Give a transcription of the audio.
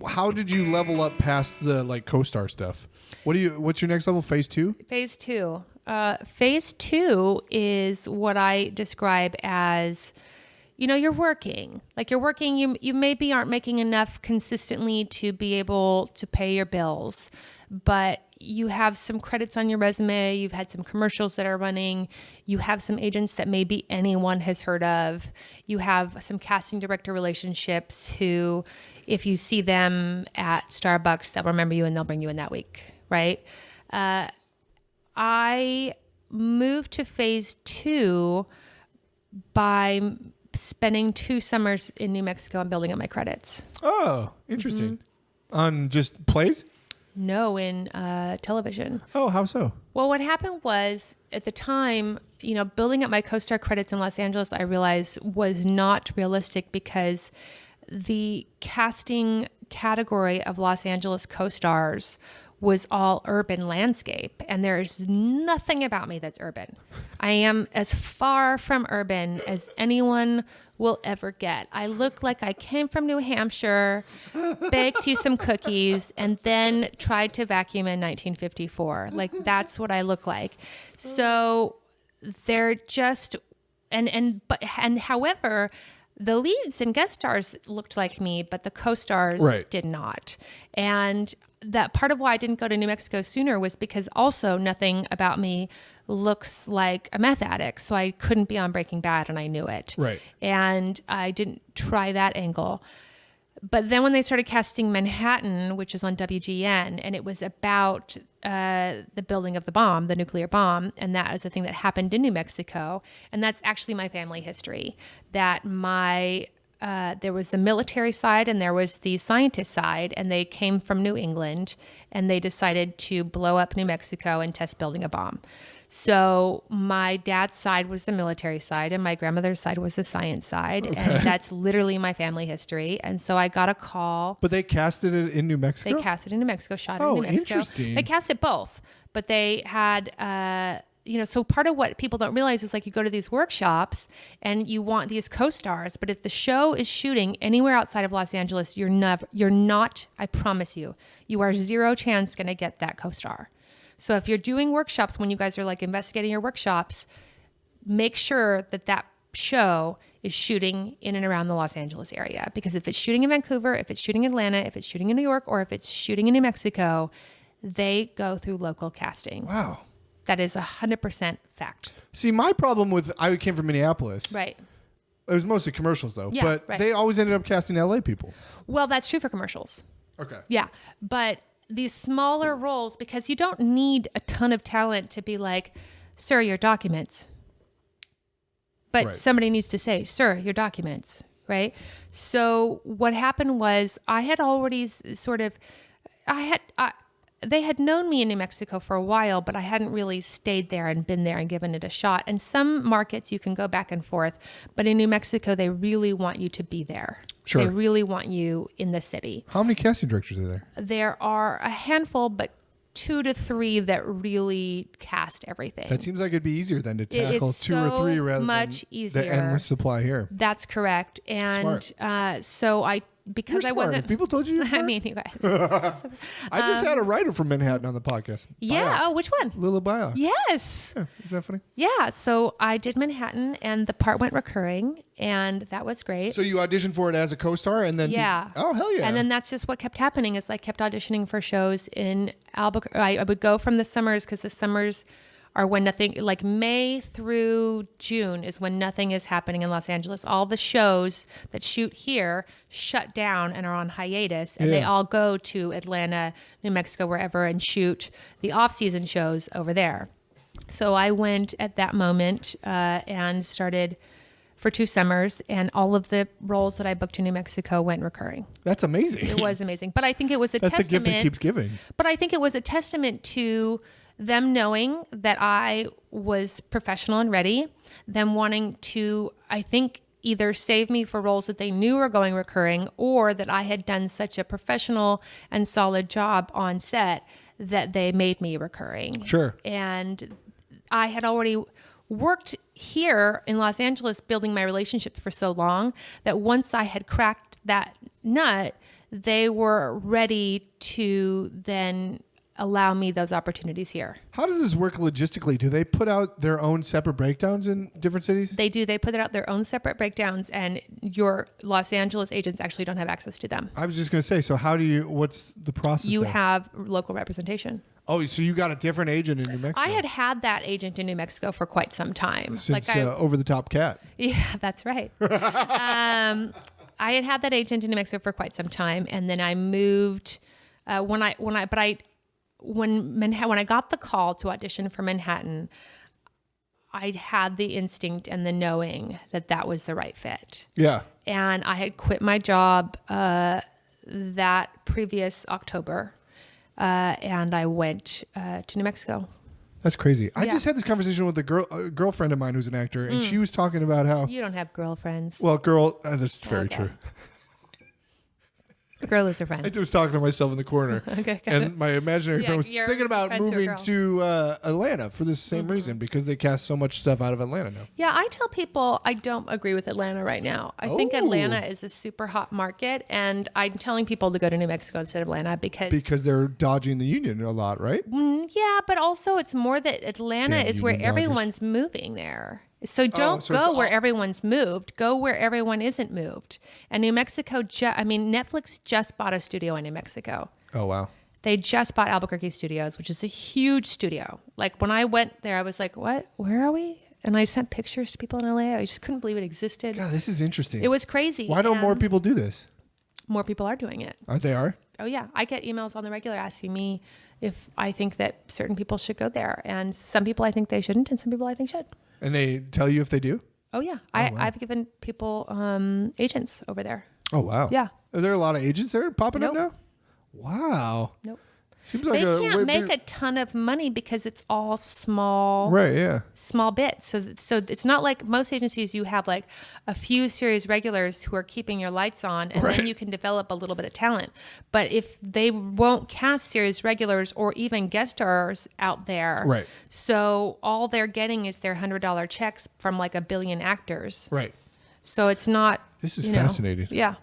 how did you level up past the like co-star stuff? What's your next level? Phase 2? Phase 2. Phase 2 is what I describe as, you're working. Like you're working, you maybe aren't making enough consistently to be able to pay your bills, but you have some credits on your resume. You've had some commercials that are running. You have some agents that maybe anyone has heard of. You have some casting director relationships who, if you see them at Starbucks, they'll remember you and they'll bring you in that week, right? I moved to phase 2 by spending 2 summers in New Mexico and building up my credits. Oh, interesting. On just plays? No, in television. Oh, how so? Well, what happened was at the time, building up my co-star credits in Los Angeles, I realized was not realistic because the casting category of Los Angeles co-stars was all urban landscape, and there's nothing about me that's urban. I am as far from urban as anyone will ever get. I look like I came from New Hampshire, baked you some cookies, and then tried to vacuum in 1954. Like, that's what I look like. So they're just, however, the leads and guest stars looked like me, but the co-stars did not. And that part of why I didn't go to New Mexico sooner was because also nothing about me looks like a meth addict. So I couldn't be on Breaking Bad, and I knew it. Right. And I didn't try that angle. But then when they started casting Manhattan, which is on WGN, and it was about the building of the bomb, the nuclear bomb, and that is the thing that happened in New Mexico. And that's actually my family history, that there was the military side and there was the scientist side, and they came from New England, and they decided to blow up New Mexico and test building a bomb. So my dad's side was the military side, and my grandmother's side was the science side. Okay. And that's literally my family history. And so I got a call. But they casted it in New Mexico? They casted it in New Mexico, shot it in New Mexico. Interesting. They cast it both, but they had, so part of what people don't realize is like you go to these workshops and you want these co-stars, but if the show is shooting anywhere outside of Los Angeles, you're not, I promise you are 0 chance going to get that co-star. So if you're doing workshops, when you guys are like investigating your workshops, make sure that show is shooting in and around the Los Angeles area. Because if it's shooting in Vancouver, if it's shooting in Atlanta, if it's shooting in New York, or if it's shooting in New Mexico, they go through local casting. Wow. That is 100% fact. See, my problem I came from Minneapolis. Right. It was mostly commercials, though. Yeah, but right. they always ended up casting LA people. Well, that's true for commercials. Okay. Yeah. But these smaller roles, because you don't need a ton of talent to be like, sir, your documents. But somebody needs to say, sir, your documents. Right. So what happened was I had already they had known me in New Mexico for a while, but I hadn't really stayed there and been there and given it a shot. And some markets you can go back and forth, but in New Mexico, they really want you to be there. Sure. They really want you in the city. How many casting directors are there? There are a handful, but 2 to 3 that really cast everything. That seems like it'd be easier than to tackle 2 or 3 rather much than easier. the endless supply here. That's correct. And Smart. Because you're I smart. wasn't. If people told you you're smart. I mean, you guys. I just had a writer from Manhattan on the podcast. Yeah. Bayak. Oh, which one? Lila Bayak. Yes. Yeah, isn't that funny? Yeah. So I did Manhattan, and the part went recurring, and that was great. So you auditioned for it as a co-star, and then oh hell yeah! And then that's just what kept happening. Is I kept auditioning for shows in Albuquerque. I would go from the summers, because the summers are when nothing, like May through June is when nothing is happening in Los Angeles. All the shows that shoot here shut down and are on hiatus, and they all go to Atlanta, New Mexico, wherever, and shoot the off-season shows over there. So I went at that moment and started for 2 summers, and all of the roles that I booked in New Mexico went recurring. That's amazing. It was amazing. But I think it was a testament. That's the gift that keeps giving. But I think it was a testament to them knowing that I was professional and ready, them wanting to, I think, either save me for roles that they knew were going recurring, or that I had done such a professional and solid job on set that they made me recurring. Sure. And I had already worked here in Los Angeles building my relationship for so long that once I had cracked that nut, they were ready to then allow me those opportunities here. How does this work logistically? Do they put out their own separate breakdowns in different cities? They do. They put out their own separate breakdowns, and your Los Angeles agents actually don't have access to them. I was just going to say, so what's the process You there? have local representation. Oh, so you got a different agent in New Mexico? I had that agent in New Mexico for quite some time. Since Over the Top Cat. Yeah, that's right. I had that agent in New Mexico for quite some time, and then I moved when I got the call to audition for Manhattan. I had the instinct and the knowing that was the right fit. Yeah. And I had quit my job that previous October, and I went to New Mexico. That's crazy. I just had this conversation with a girlfriend of mine who's an actor, and she was talking about how... You don't have girlfriends. Well, this is very true. Girl is a friend. I was talking to myself in the corner. Okay. And my imaginary friend was thinking about moving to Atlanta for the same reason, because they cast so much stuff out of Atlanta now. Yeah, I tell people I don't agree with Atlanta right now. I think Atlanta is a super hot market, and I'm telling people to go to New Mexico instead of Atlanta because they're dodging the union a lot, right? Yeah, but also it's more that Atlanta is where everyone's moving there. So don't go where everyone's moved. Go where everyone isn't moved. And New Mexico, Netflix just bought a studio in New Mexico. Oh, wow. They just bought Albuquerque Studios, which is a huge studio. Like when I went there, I was like, what? Where are we? And I sent pictures to people in LA. I just couldn't believe it existed. God, this is interesting. It was crazy. Why don't more people do this? More people are doing it. They are? Oh, yeah. I get emails on the regular asking me if I think that certain people should go there. And some people I think they shouldn't, and some people I think should. And they tell you if they do? Oh, yeah. I've given people agents over there. Oh, wow. Yeah. Are there a lot of agents there popping up Nope. now? Wow. Nope. Seems like they can't make a ton of money because it's all small, right? Yeah, small bits. So it's not like most agencies. You have like a few series regulars who are keeping your lights on, and then you can develop a little bit of talent. But if they won't cast series regulars or even guest stars out there, right? So all they're getting is their $100 checks from like a billion actors, right? So it's not. This is fascinating. Yeah.